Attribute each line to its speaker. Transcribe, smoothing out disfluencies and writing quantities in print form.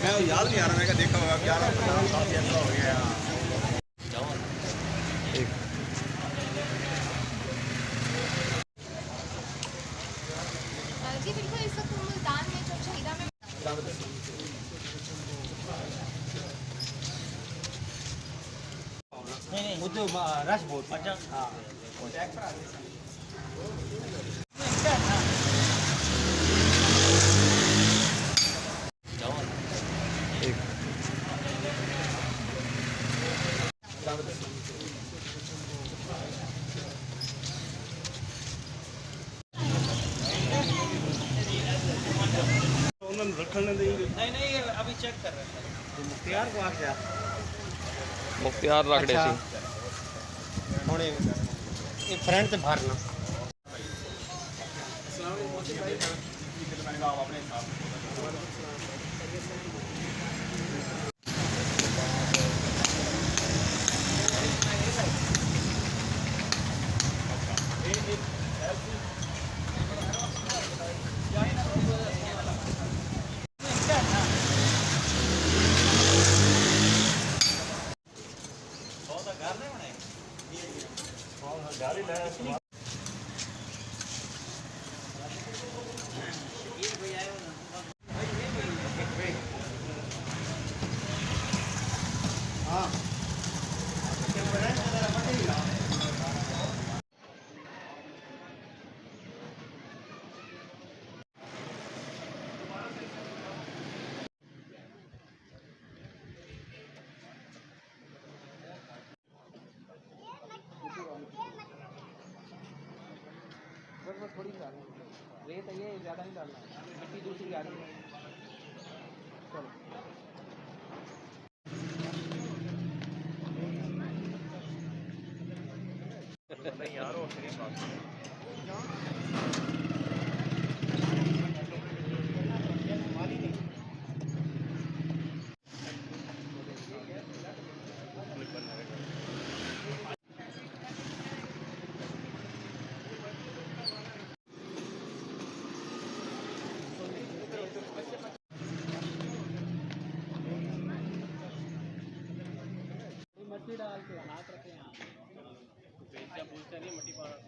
Speaker 1: मैं याद नहीं आ रहा, मैं देखा होगा 11-15 साल से ऐसा हो गया।
Speaker 2: जी बिल्कुल, इस वक्त मुल्तान में जो शहीदा में
Speaker 3: नहीं वो तो रश बहुत अच्छा। हाँ नहीं अभी चेक कर रहे हैं मुख्तियार को आ गया
Speaker 4: मुख्तियार रखड़े
Speaker 3: अच्छा।
Speaker 4: सी
Speaker 3: ਹੁਣ ਇਹ ਫਰੰਟ ਤੇ ਭਰਨਾ बस थोड़ी सी डालना रेत ये ज़्यादा नहीं डालना मिट्टी दूसरी डालनी चलो नहीं यार वो मेरी बात मट्टी डाल के हाथ रखे यहाँ पूछते नहीं मट्टी पा